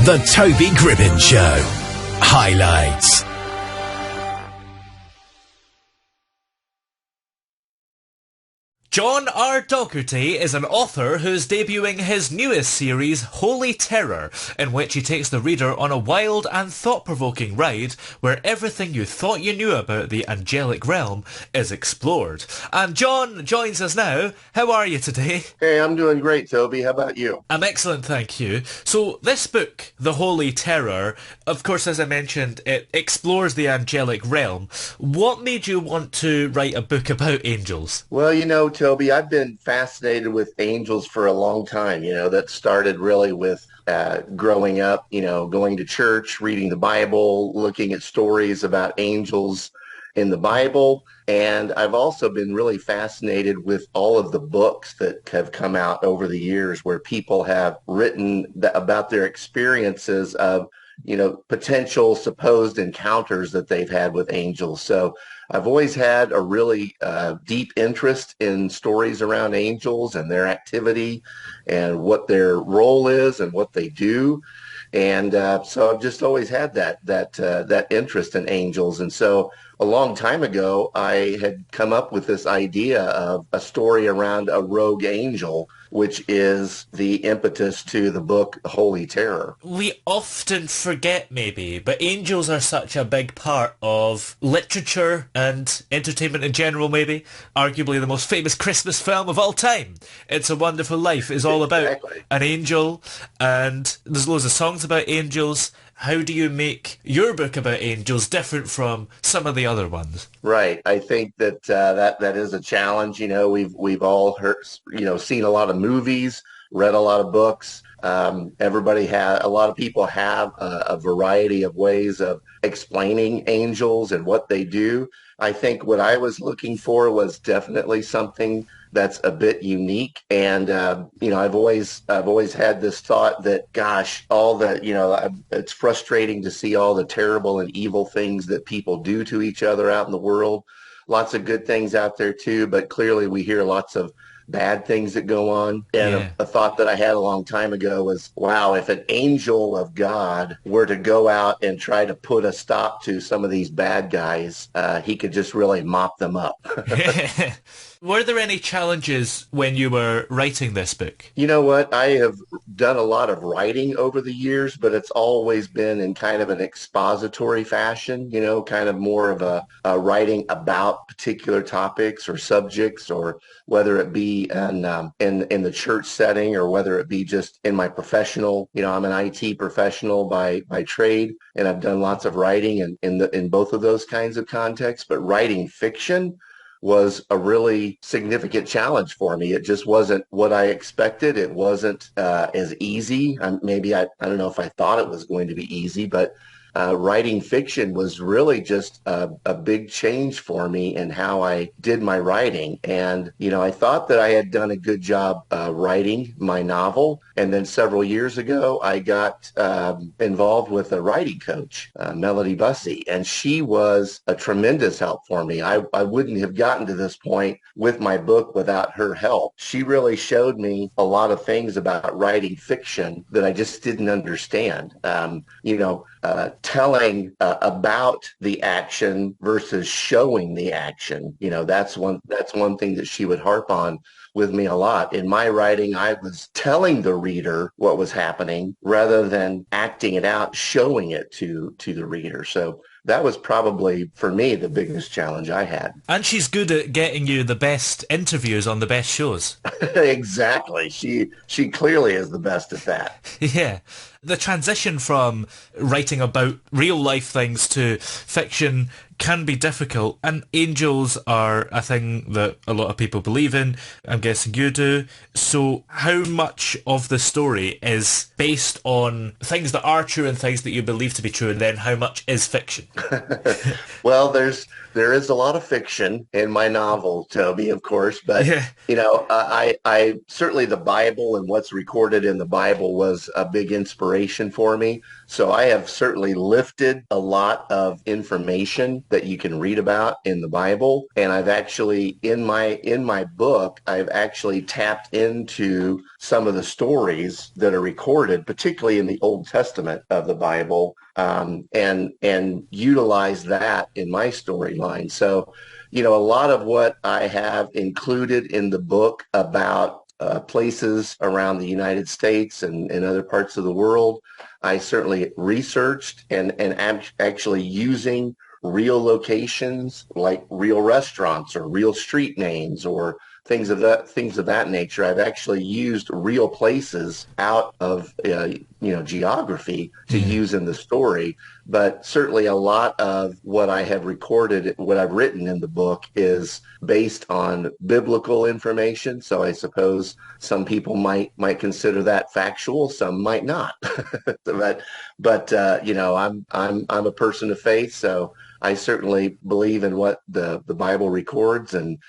The Toby Gribbens Show. Highlights. John R. Dougherty is an author who's debuting his newest series, Holy Terror, in which he takes the reader on a wild and thought-provoking ride where everything you thought you knew about the angelic realm is explored. And John joins us now. How are you today? Hey, I'm doing great, Toby. How about you? I'm excellent, thank you. So this book, The Holy Terror, of course, as I mentioned, it explores the angelic realm. What made you want to write a book about angels? Well, Toby, I've been fascinated with angels for a long time. That started really with growing up, going to church, reading the Bible, looking at stories about angels in the Bible. And I've also been really fascinated with all of the books that have come out over the years where people have written about their experiences of potential supposed encounters that they've had with angels. So I've always had a really deep interest in stories around angels and their activity and what their role is and what they do. And so I've just always had that interest in angels. And so a long time ago, I had come up with this idea of a story around a rogue angel, which is the impetus to the book Holy Terror. We often forget, maybe, but angels are such a big part of literature and entertainment in general, maybe. Arguably the most famous Christmas film of all time, It's a Wonderful Life, is all about an angel, and there's loads of songs about angels. How do you make your book about angels different from some of the other ones? Right. I think that that is a challenge. We've all heard, seen a lot of movies, read a lot of books. A lot of people have a variety of ways of explaining angels and what they do. I think what I was looking for was definitely something that's a bit unique. And, I've always had this thought that, gosh, it's frustrating to see all the terrible and evil things that people do to each other out in the world. Lots of good things out there too, but clearly we hear lots of bad things that go on. And a thought that I had a long time ago was, wow, if an angel of God were to go out and try to put a stop to some of these bad guys, he could just really mop them up. Were there any challenges when you were writing this book? You know what? I have done a lot of writing over the years, but it's always been in kind of an expository fashion, kind of more of a writing about particular topics or subjects, or whether it be in the church setting or whether it be just in my professional, I'm an IT professional by trade, and I've done lots of writing in both of those kinds of contexts. But writing fiction was a really significant challenge for me. It just wasn't what I expected. It wasn't as easy. I don't know if I thought it was going to be easy, but writing fiction was really just a big change for me in how I did my writing. And, I thought that I had done a good job writing my novel. And then several years ago, I got involved with a writing coach, Melody Bussey, and she was a tremendous help for me. I wouldn't have gotten to this point with my book without her help. She really showed me a lot of things about writing fiction that I just didn't understand. Telling about the action versus showing the action. That's one thing that she would harp on with me a lot. In my writing, I was telling the reader what was happening rather than acting it out, showing it to the reader. So that was probably, for me, the biggest challenge I had. And she's good at getting you the best interviews on the best shows. Exactly. She clearly is the best at that. Yeah. The transition from writing about real life things to fiction can be difficult, and angels are a thing that a lot of people believe in. I'm guessing you do. So how much of the story is based on things that are true and things that you believe to be true, and then how much is fiction? Well, there's There is a lot of fiction in my novel, Toby, of course, but Yeah. I certainly the Bible and what's recorded in the Bible was a big inspiration for me. So I have certainly lifted a lot of information that you can read about in the Bible, and I've actually in my book, I've actually tapped into some of the stories that are recorded, particularly in the Old Testament of the Bible, and utilize that in my storyline. So, a lot of what I have included in the book about places around the United States and other parts of the world, I certainly researched and actually using real locations like real restaurants or real street names or things of that nature. I've actually used real places out of geography to Yeah. use in the story. But certainly a lot of what I have recorded, what I've written in the book is based on biblical information. So I suppose some people might consider that factual, some might not. But I'm a person of faith, so I certainly believe in what the Bible records and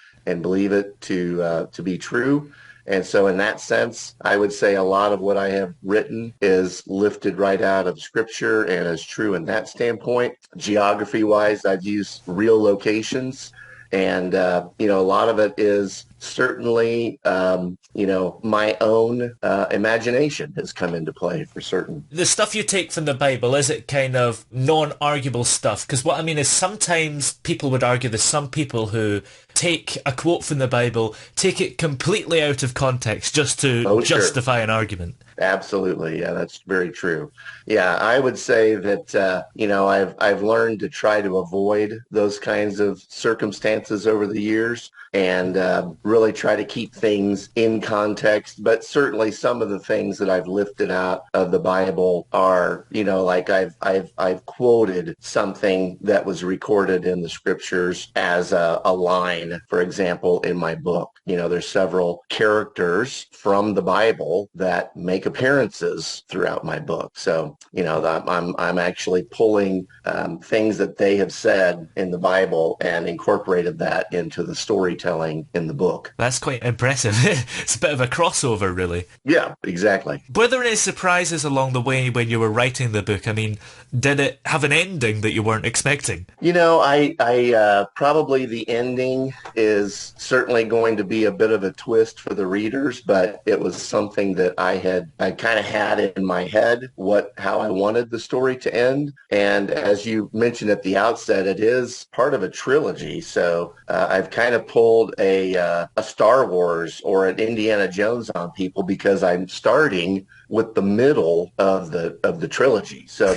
believe it to be true. And so in that sense, I would say a lot of what I have written is lifted right out of scripture and is true in that standpoint. Geography wise, I've used real locations. And, a lot of it is certainly, my own imagination has come into play for certain. The stuff you take from the Bible, is it kind of non-arguable stuff? Because what I mean is sometimes people would argue there's some people who take a quote from the Bible, take it completely out of context just to Oh, sure. justify an argument. Absolutely. Yeah, that's very true. Yeah, I would say that I've learned to try to avoid those kinds of circumstances over the years and really try to keep things in context. But certainly some of the things that I've lifted out of the Bible are, like I've quoted something that was recorded in the scriptures as a line, for example, in my book. There's several characters from the Bible that make appearances throughout my book. So, I'm actually pulling things that they have said in the Bible and incorporated that into the storytelling in the book. That's quite impressive. It's a bit of a crossover, really. Yeah, exactly. Were there any surprises along the way when you were writing the book? I mean, did it have an ending that you weren't expecting? I probably the ending is certainly going to be a bit of a twist for the readers, but it was something that I kind of had in my head how I wanted the story to end. And as you mentioned at the outset, it is part of a trilogy. So I've kind of pulled a Star Wars or an Indiana Jones on people because I'm starting with the middle of the trilogy. So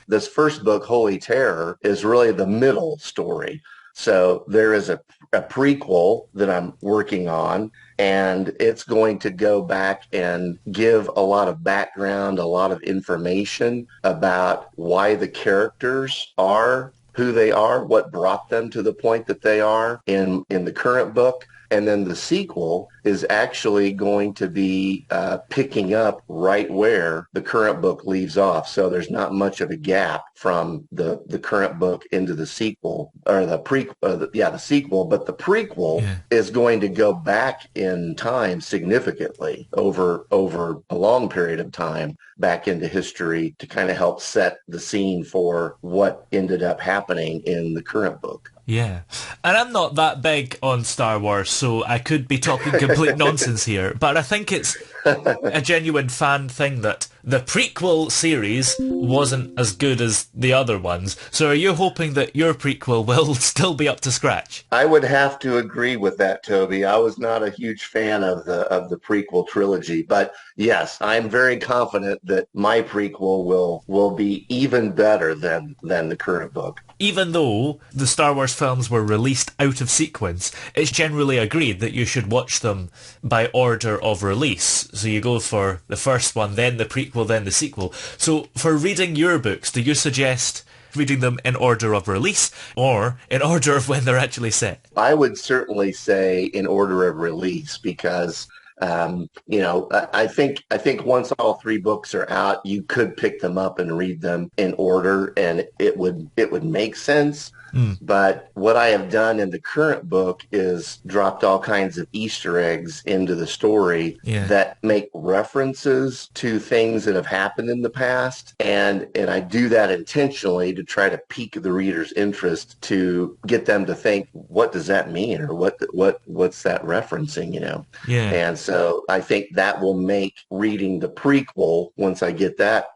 this first book, Holy Terror, is really the middle story. So there is a prequel that I'm working on, and it's going to go back and give a lot of background, a lot of information about why the characters are who they are, what brought them to the point that they are in the current book. And then the sequel is actually going to be picking up right where the current book leaves off. So there's not much of a gap from the current book into the sequel or the sequel. But the prequel is going to go back in time significantly over a long period of time back into history to kind of help set the scene for what ended up happening in the current book. Yeah. And I'm not that big on Star Wars, so I could be talking complete nonsense here, but I think it's a genuine fan thing that the prequel series wasn't as good as the other ones. So are you hoping that your prequel will still be up to scratch? I would have to agree with that, Toby. I was not a huge fan of the prequel trilogy, but yes, I'm very confident that my prequel will be even better than the current book. Even though the Star Wars films were released out of sequence, it's generally agreed that you should watch them by order of release. So you go for the first one, then the prequel, then the sequel. So for reading your books, do you suggest reading them in order of release or in order of when they're actually set? I would certainly say in order of release because I think once all three books are out, you could pick them up and read them in order, and it would make sense. But what I have done in the current book is dropped all kinds of Easter eggs into the story Yeah. that make references to things that have happened in the past. And I do that intentionally to try to pique the reader's interest, to get them to think, what does that mean? Or what's that referencing, you know? Yeah. And so I think that will make reading the prequel, once I get that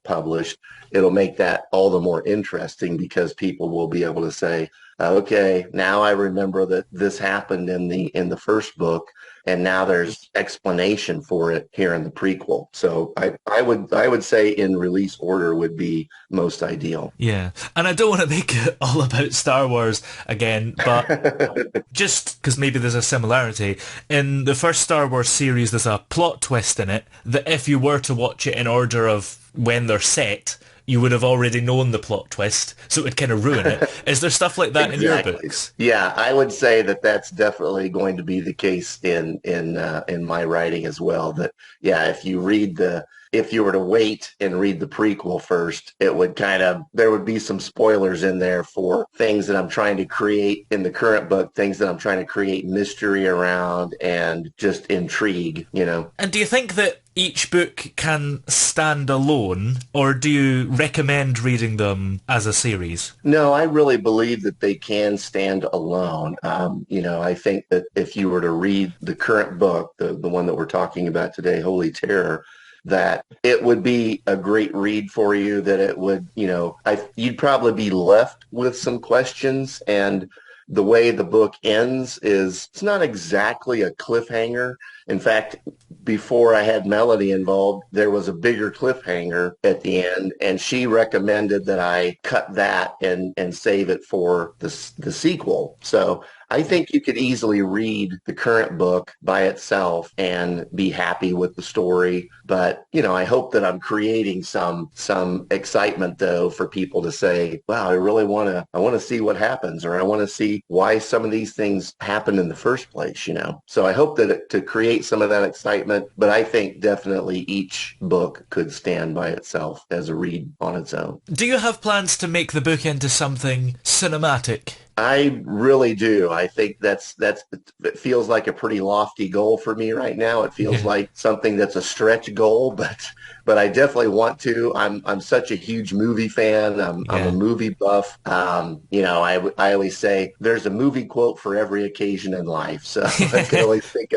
published, it'll make that all the more interesting, because people will be able to say, okay, now I remember that this happened in the first book, and now there's explanation for it here in the prequel. So I would say in release order would be most ideal. Yeah. And I don't want to make it all about Star Wars again, but just because maybe there's a similarity. In the first Star Wars series, there's a plot twist in it that if you were to watch it in order of when they're set, you would have already known the plot twist, so it would kind of ruin it. Is there stuff like that Exactly. in your books? Yeah, I would say that that's definitely going to be the case in my writing as well. That, yeah, if you were to wait and read the prequel first, it would there would be some spoilers in there for things that I'm trying to create in the current book, things that I'm trying to create mystery around and just intrigue, you know. And do you think that each book can stand alone, or do you recommend reading them as a series? No, I really believe that they can stand alone. I think that if you were to read the current book, the one that we're talking about today, Holy Terror, that it would be a great read for you, that it would, you'd probably be left with some questions. And the way the book ends is, it's not exactly a cliffhanger. In fact, before I had Melody involved, there was a bigger cliffhanger at the end, and she recommended that I cut that and save it for the sequel. So I think you could easily read the current book by itself and be happy with the story. But, I hope that I'm creating some excitement, though, for people to say, wow, I want to see what happens, or I want to see why some of these things happened in the first place, So I hope that to create some of that excitement, but I think definitely each book could stand by itself as a read on its own. Do you have plans to make the book into something cinematic? I really do. I think it feels like a pretty lofty goal for me right now. It feels like something that's a stretch goal, but I definitely want to. I'm such a huge movie fan. I'm a movie buff. I always say there's a movie quote for every occasion in life. So I can always think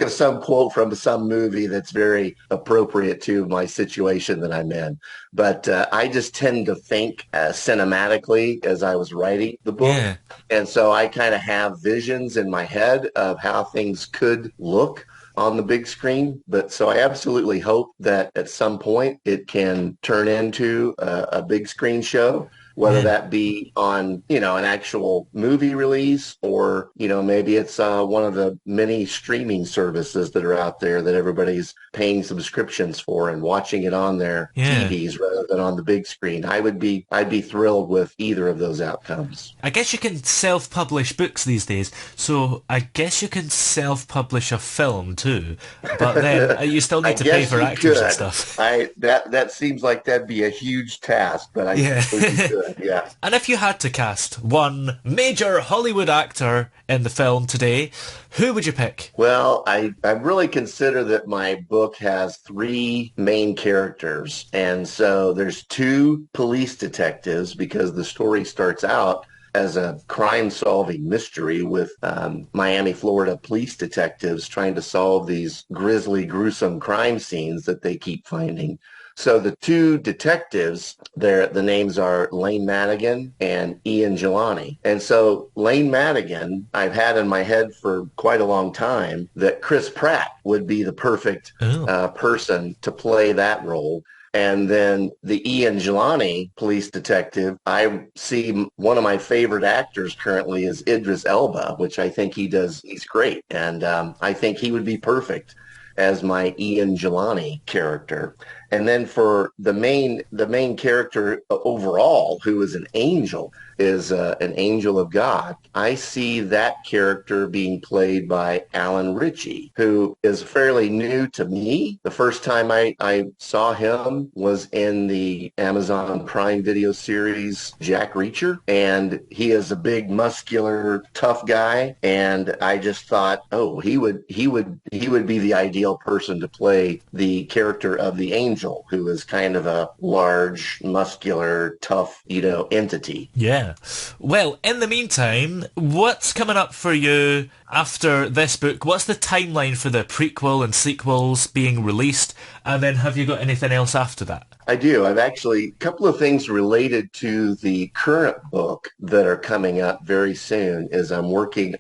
of some quote from some movie that's very appropriate to my situation that I'm in. But I just tend to think cinematically as I was writing the book. Yeah. And so I kind of have visions in my head of how things could look on the big screen. But so I absolutely hope that at some point it can turn into a big screen show, whether that be on, an actual movie release, or, maybe it's one of the many streaming services that are out there that everybody's paying subscriptions for and watching it on their TVs rather than on the big screen. I'd be thrilled with either of those outcomes. I guess you can self-publish books these days, so I guess you can self-publish a film too, but then you still need to pay for actors and stuff. That seems like that'd be a huge task, but I think you could. Yeah. And if you had to cast one major Hollywood actor in the film today, who would you pick? Well, I really consider that my book has three main characters. And so there's two police detectives, because the story starts out as a crime-solving mystery with Miami, Florida police detectives trying to solve these grisly, gruesome crime scenes that they keep finding. So the two detectives, the names are Lane Madigan and Ian Jelani. And so Lane Madigan, I've had in my head for quite a long time that Chris Pratt would be the perfect person to play that role. And then the Ian Jelani police detective, I see one of my favorite actors currently is Idris Elba, which I think he's great. And I think he would be perfect as my Ian Jelani character. And then for the main character overall, who is an angel, is an angel of God. I see that character being played by Alan Ritchie, who is fairly new to me. The first time I saw him was in the Amazon Prime Video series Jack Reacher, and he is a big, muscular, tough guy. And I just thought, oh, he would be the ideal person to play the character of the angel, who is kind of a large, muscular, tough, entity. Yeah. Well, in the meantime, what's coming up for you after this book? What's the timeline for the prequel and sequels being released? And then have you got anything else after that? I do. I've actually a couple of things related to the current book that are coming up very soon. Is I'm working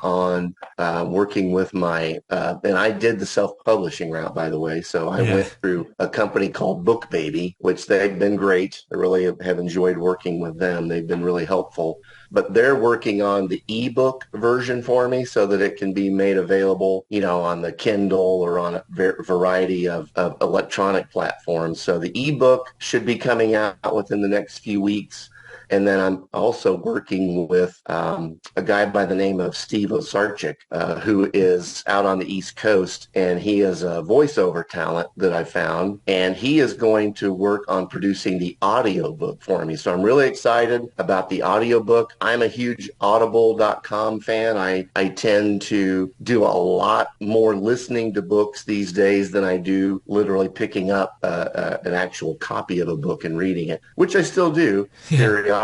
with my and I did the self-publishing route, by the way. So I went through a company called Book Baby, which they've been great. I really have enjoyed working with them. They've been really helpful. But they're working on the ebook version for me so that it can be made available, on the Kindle or on a variety of electronic platforms. So the ebook should be coming out within the next few weeks. And then I'm also working with a guy by the name of Steve Osarchik, who is out on the East Coast, and he is a voiceover talent that I found, and he is going to work on producing the audiobook for me. So I'm really excited about the audiobook. I'm a huge Audible.com fan. I tend to do a lot more listening to books these days than I do literally picking up an actual copy of a book and reading it, which I still do periodically.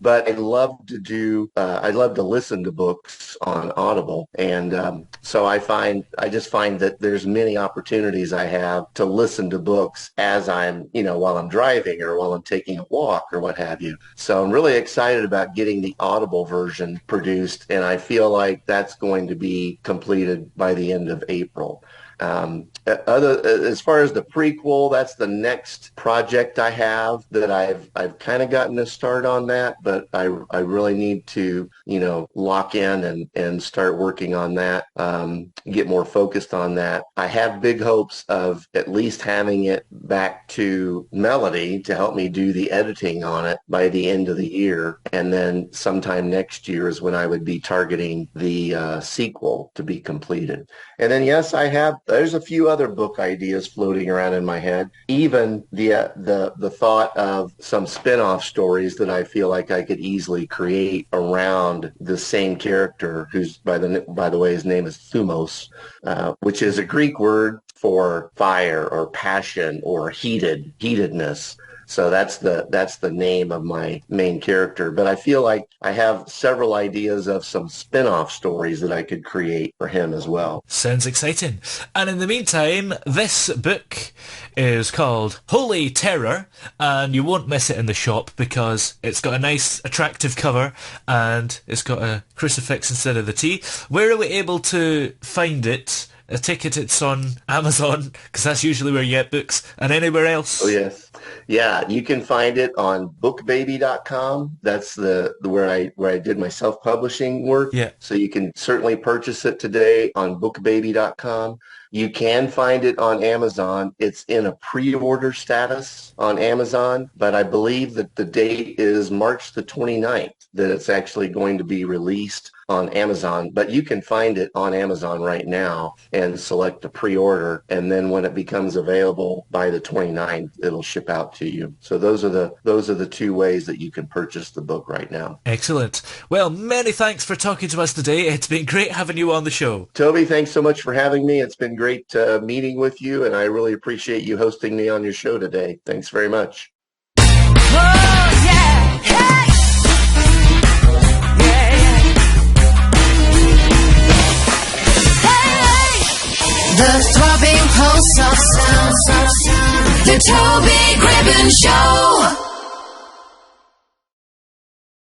But I love to listen to books on Audible. And so I just find that there's many opportunities I have to listen to books as I'm, while I'm driving or while I'm taking a walk or what have you. So I'm really excited about getting the Audible version produced. And I feel like that's going to be completed by the end of April. As far as the prequel, that's the next project I have that I've kind of gotten a start on that, but I really need to, lock in and start working on that, get more focused on that. I have big hopes of at least having it back to Melody to help me do the editing on it by the end of the year. And then sometime next year is when I would be targeting the sequel to be completed. And then, yes, there's a few other book ideas floating around in my head. Even the thought of some spin-off stories that I feel like I could easily create around the same character, who's by the way, his name is Thumos, which is a Greek word for fire or passion or heatedness. So that's the name of my main character. But I feel like I have several ideas of some spin-off stories that I could create for him as well. Sounds exciting. And in the meantime, this book is called Holy Terror, and you won't miss it in the shop because it's got a nice, attractive cover and it's got a crucifix instead of the T. Where are we able to find it? I take it it's on Amazon, because that's usually where you get books, and anywhere else. Oh, yes. Yeah, you can find it on bookbaby.com. That's where I did my self-publishing work. Yeah. So you can certainly purchase it today on bookbaby.com. You can find it on Amazon. It's in a pre-order status on Amazon, but I believe that the date is March the 29th that it's actually going to be released on Amazon. But you can find it on Amazon right now and select the pre-order, and then when it becomes available by the 29th, it'll ship out to you. So those are the two ways that you can purchase the book right now. Excellent. Well, many thanks for talking to us today. It's been great having you on the show. Toby, thanks so much for having me. It's been great meeting with you, and I really appreciate you hosting me on your show today. Thanks very much. Oh, yeah. Hey! The throbbing pulse of sound, the Toby Gribbens Show.